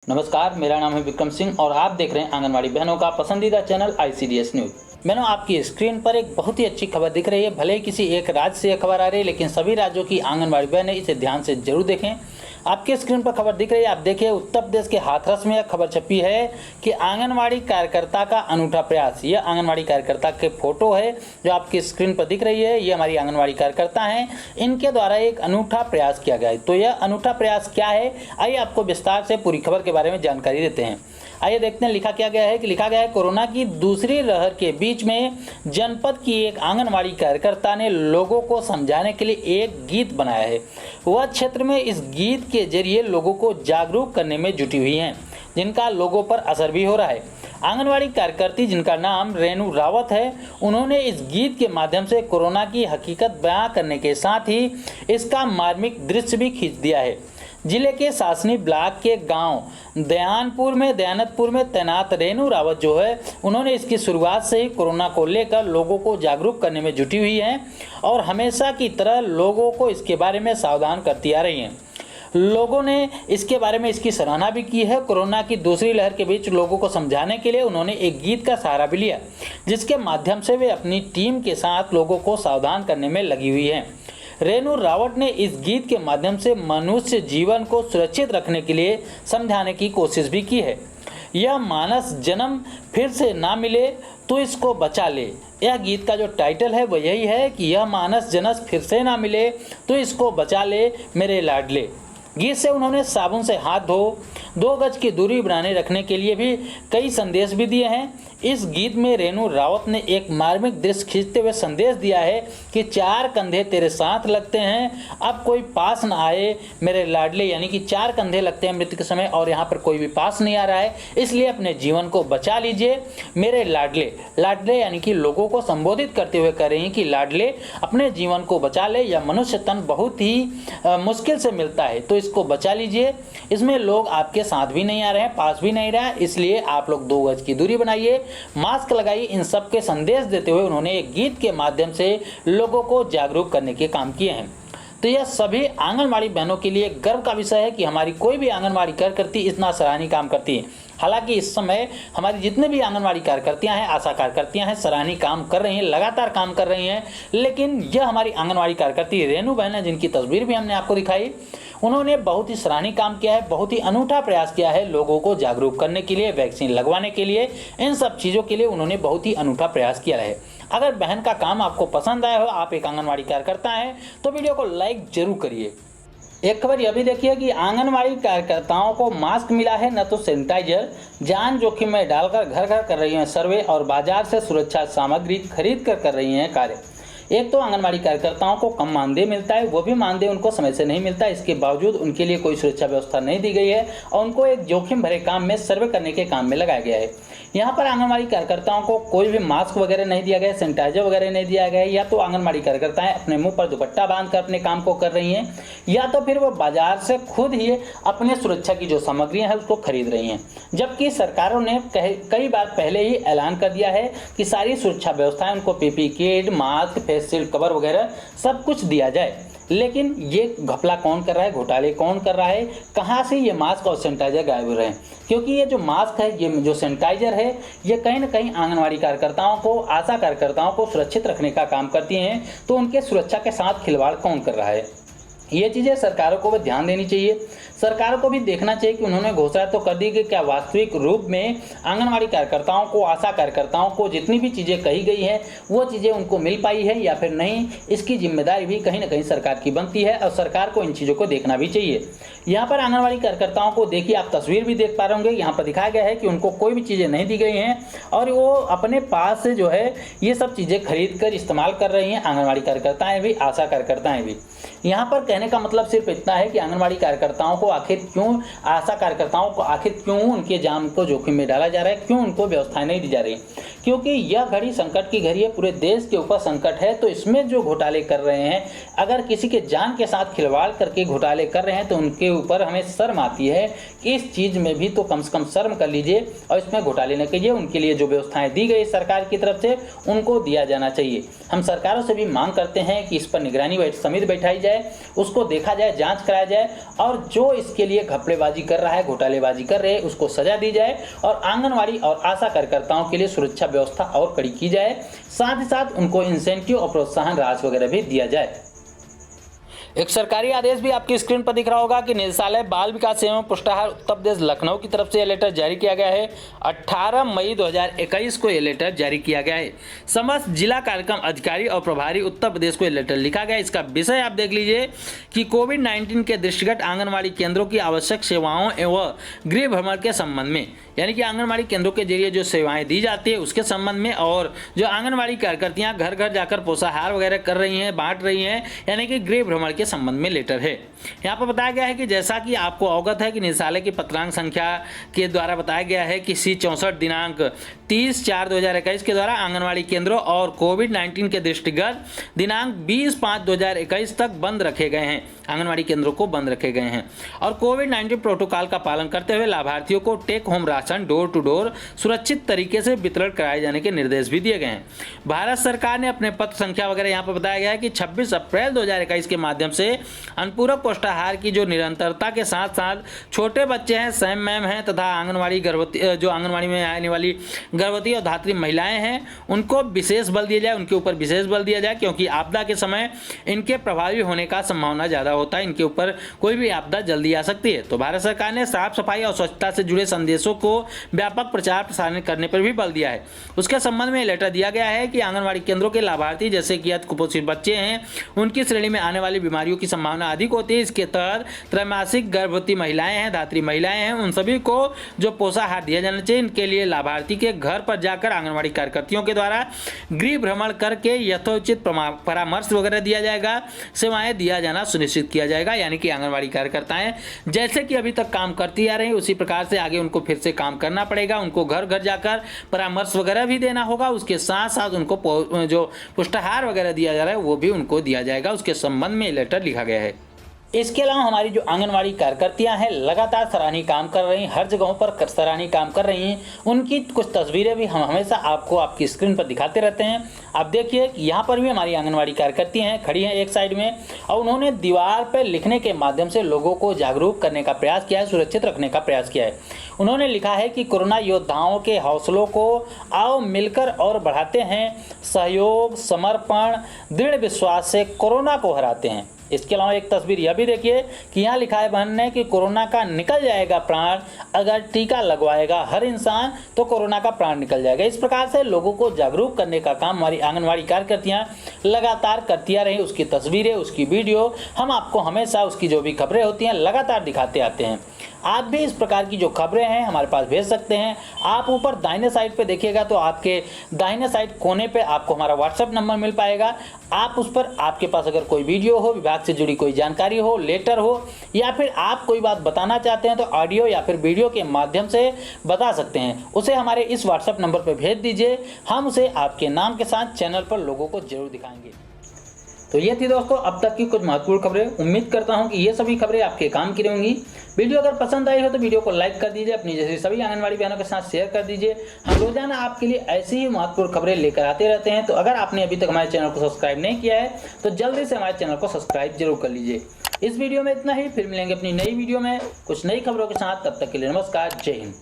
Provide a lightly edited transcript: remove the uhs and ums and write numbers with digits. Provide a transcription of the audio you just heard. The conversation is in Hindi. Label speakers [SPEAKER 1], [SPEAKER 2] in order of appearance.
[SPEAKER 1] नमस्कार, मेरा नाम है विक्रम सिंह और आप देख रहे हैं आंगनवाड़ी बहनों का पसंदीदा चैनल ICDS न्यूज। बहनों, आपकी स्क्रीन पर एक बहुत ही अच्छी खबर दिख रही है। भले ही किसी एक राज्य से यह खबर आ रही है, लेकिन सभी राज्यों की आंगनवाड़ी बहनें इसे ध्यान से जरूर देखें। आपके स्क्रीन पर खबर दिख रही है, आप देखिए उत्तर प्रदेश के हाथरस में यह खबर छपी है कि आंगनवाड़ी कार्यकर्ता का अनूठा प्रयास। यह आंगनवाड़ी कार्यकर्ता के फोटो है जो आपकी स्क्रीन पर दिख रही है। ये हमारी आंगनवाड़ी कार्यकर्ता हैं, इनके द्वारा एक अनूठा प्रयास किया गया है। तो यह अनूठा प्रयास क्या है, आइए आपको विस्तार से पूरी खबर के बारे में जानकारी देते हैं। आइए देखते हैं लिखा गया है कोरोना की दूसरी लहर के बीच में जनपद की एक आंगनवाड़ी कार्यकर्ता ने लोगों को समझाने के लिए एक गीत बनाया है। वह क्षेत्र में इस गीत के जरिए लोगों को जागरूक करने में जुटी हुई हैं, जिनका लोगों पर असर भी हो रहा है। आंगनवाड़ी कार्यकर्ती जिनका नाम रेणु रावत है, उन्होंने इस गीत के माध्यम से कोरोना की हकीकत बयां करने के साथ ही इसका मार्मिक दृश्य भी खींच दिया है। जिले के सासनी ब्लॉक के गांव दयानतपुर में तैनात रेणु रावत जो है, उन्होंने इसकी शुरुआत से ही कोरोना को लेकर लोगों को जागरूक करने में जुटी हुई हैं और हमेशा की तरह लोगों को इसके बारे में सावधान करती आ रही हैं। लोगों ने इसके बारे में इसकी सराहना भी की है। कोरोना की दूसरी लहर के बीच लोगों को समझाने के लिए उन्होंने एक गीत का सहारा भी लिया, जिसके माध्यम से वे अपनी टीम के साथ लोगों को सावधान करने में लगी हुई हैं। रेणु रावत ने इस गीत के माध्यम से मनुष्य जीवन को सुरक्षित रखने के लिए समझाने की कोशिश भी की है। यह मानस जन्म फिर से ना मिले तो इसको बचा ले। यह गीत का जो टाइटल है वो यही है कि यह मानस जन्म फिर से ना मिले तो इसको बचा ले मेरे लाडले। गीत से उन्होंने साबुन से हाथ धो, 2 गज की दूरी बनाने रखने के लिए भी कई संदेश भी दिए हैं। इस गीत में रेणु रावत ने एक मार्मिक दृश्य खींचते हुए संदेश दिया है कि 4 कंधे तेरे साथ लगते हैं, अब कोई पास न आए मेरे लाडले। यानी कि 4 कंधे लगते हैं मृत्यु के समय और यहाँ पर कोई भी पास नहीं आ रहा है, इसलिए अपने जीवन को बचा लीजिए मेरे लाडले। लाडले यानी कि लोगों को संबोधित करते हुए कह रही हैं कि लाडले अपने जीवन को बचा ले। यह मनुष्य तन बहुत ही मुश्किल से मिलता है, तो इसको बचा लीजिए। इसमें लोग आपके साथ भी नहीं आ रहे हैं, पास भी नहीं रहा है, इसलिए आप लोग 2 गज की दूरी बनाइए, मास्क लगाइए। इन सब के संदेश देते हुए उन्होंने एक गीत के माध्यम से लोगों को जागरूक करने के काम किए हैं। तो यह सभी आंगनवाड़ी बहनों के लिए गर्व का विषय है कि हमारी कोई भी आंगनवाड़ी कार्यकर्ती इतना सराहनीय काम करती है। हालांकि इस समय हमारी जितने भी आंगनवाड़ी कार्यकर्तियां हैं, आशा कार्यकर्तियां हैं, सराहनीय काम कर रही हैं, लगातार काम कर रही हैं। लेकिन यह हमारी आंगनवाड़ी कार्यकर्ती रेणु बहन है, जिनकी तस्वीर भी हमने आपको दिखाई, उन्होंने बहुत ही सराहनीय काम किया है, बहुत ही अनूठा प्रयास किया है लोगों को जागरूक करने के लिए, वैक्सीन लगवाने के लिए, इन सब चीज़ों के लिए उन्होंने बहुत ही अनूठा प्रयास किया है। अगर बहन का काम आपको पसंद आया हो, आप एक आंगनवाड़ी कार्यकर्ता हैं, तो वीडियो को लाइक जरूर करिए। एक खबर यह भी देखिए कि आंगनवाड़ी कार्यकर्ताओं को मास्क मिला है न तो सैनिटाइजर। जान जोखिम में डालकर घर घर कर रही हैं सर्वे और बाजार से सुरक्षा सामग्री खरीद कर रही हैं कार्य। एक तो आंगनवाड़ी कार्यकर्ताओं को कम मानदेय मिलता है, वो भी मानदेय उनको समय से नहीं मिलता। इसके बावजूद उनके लिए कोई सुरक्षा व्यवस्था नहीं दी गई है और उनको एक जोखिम भरे काम में सर्वे करने के काम में लगाया गया है। यहाँ पर आंगनवाड़ी कार्यकर्ताओं को कोई भी मास्क वगैरह नहीं दिया गया, सैनिटाइजर वगैरह नहीं दिया गया है। या तो आंगनवाड़ी कार्यकर्ताएं अपने मुंह पर दुपट्टा बांध कर अपने काम को कर रही हैं, या तो फिर वो बाजार से खुद ही अपने सुरक्षा की जो सामग्रियां हैं उसको खरीद रही हैं। जबकि सरकारों ने कई बार पहले ही ऐलान कर दिया है कि सारी सुरक्षा व्यवस्थाएं उनको PPE kit, mask, face shield, cover वगैरह सब कुछ दिया जाए। लेकिन ये घपला कौन कर रहा है, घोटाले कौन कर रहा है, कहाँ से ये मास्क और सैनिटाइजर गायब हो रहे हैं? क्योंकि ये जो मास्क है, ये जो सैनिटाइजर है, ये कहीं ना कहीं आंगनवाड़ी कार्यकर्ताओं को, आशा कार्यकर्ताओं को सुरक्षित रखने का काम करती हैं। तो उनके सुरक्षा के साथ खिलवाड़ कौन कर रहा है? ये चीज़ें सरकारों को भी ध्यान देनी चाहिए। सरकारों को भी देखना चाहिए कि उन्होंने घोषणा तो कर दी कि क्या वास्तविक रूप में आंगनवाड़ी कार्यकर्ताओं को, आशा कार्यकर्ताओं को जितनी भी चीज़ें कही गई हैं वो चीज़ें उनको मिल पाई है या फिर नहीं। इसकी जिम्मेदारी भी कहीं ना कहीं सरकार की बनती है और सरकार को इन चीज़ों को देखना भी चाहिए। यहाँ पर आंगनवाड़ी कार्यकर्ताओं को देखिए, आप तस्वीर भी देख पा रहे होंगे, यहाँ पर दिखाया गया है कि उनको कोई भी चीज़ें नहीं दी गई हैं और वो अपने पास से जो है ये सब चीज़ें खरीद कर इस्तेमाल कर रही हैं। आंगनवाड़ी कार्यकर्ताएँ भी, आशा कार्यकर्ताएँ भी। यहाँ पर कहने का मतलब सिर्फ इतना है कि आंगनवाड़ी कार्यकर्ताओं को आखिर क्यों, आशा कार्यकर्ताओं को आखिर क्यों उनके जान को जोखिम में डाला जा रहा है, क्यों उनको व्यवस्थाएं नहीं दी जा रही? क्योंकि यह घड़ी संकट की घड़ी है, पूरे देश के ऊपर संकट है। तो इसमें जो घोटाले कर रहे हैं, अगर किसी के जान के साथ खिलवाड़ करके घोटाले कर रहे हैं तो उनके ऊपर हमें शर्म आती है कि इस चीज़ में भी तो कम से कम शर्म कर लीजिए और इसमें घोटाले न कीजिए। उनके लिए जो व्यवस्थाएं दी गई सरकार की तरफ से उनको दिया जाना चाहिए। हम सरकारों से भी मांग करते हैं कि इस पर निगरानी समिति बैठाई जाए, उसको देखा जाए, जांच कराया जाए और जो इसके लिए घपलेबाजी कर रहा है, घोटालेबाजी कर रहे हैं, उसको सजा दी जाए और आंगनवाड़ी और आशा कार्यकर्ताओं के लिए सुरक्षा व्यवस्था और कड़ी की जाए। साथ ही साथ उनको इंसेंटिव और प्रोत्साहन राशि वगैरह भी दिया जाए। एक सरकारी आदेश भी आपकी स्क्रीन पर दिख रहा होगा कि निदेशालय बाल विकास एवं पुष्टाहार उत्तर प्रदेश लखनऊ की तरफ से यह लेटर जारी किया गया है। 18 मई 2021 को यह लेटर जारी किया गया है। समस्त जिला कार्यक्रम अधिकारी और प्रभारी उत्तर प्रदेश को यह लेटर लिखा गया है। इसका विषय आप देख लीजिए कि कोविड-19 के दृष्टिगत आंगनबाड़ी केंद्रों की आवश्यक सेवाओं एवं गृह भ्रमण के संबंध में, यानी कि आंगनबाड़ी केंद्रों के जरिए जो सेवाएं दी जाती है उसके संबंध में, और जो आंगनबाड़ी कार्यकर्तियां घर घर जाकर पोषाहार वगैरह कर रही हैं, बांट रही हैं, यानी कि गृह भ्रमण के संबंध में लेटर है। यहाँ पर बताया गया है कि जैसा कि आपको अवगत है कि निदेशालय की पत्रांक संख्या के द्वारा बताया गया है कि C64 दिनांक 30/4/2021 के द्वारा आंगनबाड़ी केंद्रों और कोविड-19 के दृष्टिगत दिनांक 20/5/2021 तक बंद रखे गए हैं। आंगनबाड़ी केंद्रों को बंद रखे गए हैं और कोविड-19 प्रोटोकॉल का पालन करते हुए लाभार्थियों को take home ration door to door सुरक्षित तरीके से वितरण कराए जाने के निर्देश भी दिए गए हैं। भारत सरकार ने अपने पत्र संख्या वगैरह यहाँ पर बताया गया है कि 26 अप्रैल 2021 के माध्यम से अनुपूरक पोषाहार की जो निरंतरता के साथ साथ छोटे बच्चे हैं, सैम मैम हैं तथा आंगनबाड़ी गर्भवती, जो आंगनबाड़ी में आने वाली गर्भवती और धात्री महिलाएं हैं, उनको विशेष बल दिया जाए, उनके ऊपर विशेष बल दिया जाए, क्योंकि आपदा के समय इनके प्रभावी होने का संभावना ज़्यादा होता है। इनके ऊपर कोई भी आपदा जल्दी आ सकती है। तो भारत सरकार ने साफ सफाई और स्वच्छता से जुड़े संदेशों को व्यापक प्रचार प्रसारण करने पर भी बल दिया है। उसके संबंध में लेटर दिया गया है कि आंगनबाड़ी केंद्रों के लाभार्थी जैसे कि कुपोषित बच्चे हैं, उनकी श्रेणी में आने वाली बीमारियों की संभावना अधिक होती है। इसके तहत त्रैमासिक गर्भवती महिलाएं हैं, धात्री महिलाएं हैं, उन सभी को जो पोषाहार दिया जाना चाहिए, इनके लिए लाभार्थी के घर पर जाकर आंगनबाड़ी कार्यकर्तियों के द्वारा गृह भ्रमण करके यथोचित परामर्श वगैरह दिया जाएगा, सेवाएं दिया जाना सुनिश्चित किया जाएगा। यानी कि आंगनबाड़ी कार्यकर्ताएं जैसे कि अभी तक काम करती आ रही, उसी प्रकार से आगे उनको फिर से काम करना पड़ेगा। उनको घर घर जाकर परामर्श वगैरह भी देना होगा। उसके साथ साथ उनको जो पुष्टाहार वगैरह दिया जा रहा है वो भी उनको दिया जाएगा। उसके संबंध में लेटर लिखा गया है। इसके अलावा हमारी जो आंगनवाड़ी कार्यकर्तियां हैं लगातार सराहनीय काम कर रही हैं, हर जगहों पर सराहनीय काम कर रही हैं। उनकी कुछ तस्वीरें भी हम हमेशा आपको आपकी स्क्रीन पर दिखाते रहते हैं। आप देखिए कि यहाँ पर भी हमारी आंगनवाड़ी कार्यकर्तियां हैं, खड़ी हैं एक साइड में, और उन्होंने दीवार पर लिखने के माध्यम से लोगों को जागरूक करने का प्रयास किया है, सुरक्षित रखने का प्रयास किया है। उन्होंने लिखा है कि कोरोना योद्धाओं के हौसलों को आओ मिलकर और बढ़ाते हैं, सहयोग, समर्पण, दृढ़ विश्वास से कोरोना को हराते हैं। इसके अलावा एक तस्वीर यह भी देखिए कि यहाँ लिखा है बहन ने कि कोरोना का निकल जाएगा प्राण, अगर टीका लगवाएगा हर इंसान तो कोरोना का प्राण निकल जाएगा। इस प्रकार से लोगों को जागरूक करने का काम हमारी आंगनवाड़ी कार्यकर्तियाँ लगातार करती आ रही। उसकी तस्वीरें, उसकी वीडियो हम आपको हमेशा उसकी जो भी खबरें होती हैं लगातार दिखाते आते हैं। आप भी इस प्रकार की जो खबरें हैं हमारे पास भेज सकते हैं। आप ऊपर दाहिने साइड पे देखिएगा तो आपके दाहिने साइड कोने पे आपको हमारा व्हाट्सएप नंबर मिल पाएगा। आप उस पर आपके पास अगर कोई वीडियो हो, विभाग से जुड़ी कोई जानकारी हो, लेटर हो, या फिर आप कोई बात बताना चाहते हैं तो ऑडियो या फिर वीडियो के माध्यम से बता सकते हैं। उसे हमारे इस व्हाट्सएप नंबर पर भेज दीजिए, हम उसे आपके नाम के साथ चैनल पर लोगों को जरूर दिखाएंगे। तो ये थी दोस्तों अब तक की कुछ महत्वपूर्ण खबरें। उम्मीद करता हूं कि ये सभी खबरें आपके काम की रहेंगी। वीडियो अगर पसंद आई हो तो वीडियो को लाइक कर दीजिए, अपनी जैसी सभी आंगनवाड़ी बहनों के साथ शेयर कर दीजिए। हम रोजाना आपके लिए ऐसी ही महत्वपूर्ण खबरें लेकर आते रहते हैं। तो अगर आपने अभी तक हमारे चैनल को सब्सक्राइब नहीं किया है तो जल्दी से हमारे चैनल को सब्सक्राइब जरूर कर लीजिए। इस वीडियो में इतना ही, फिर मिलेंगे अपनी नई वीडियो में कुछ नई खबरों के साथ। तब तक के लिए नमस्कार, जय हिंद।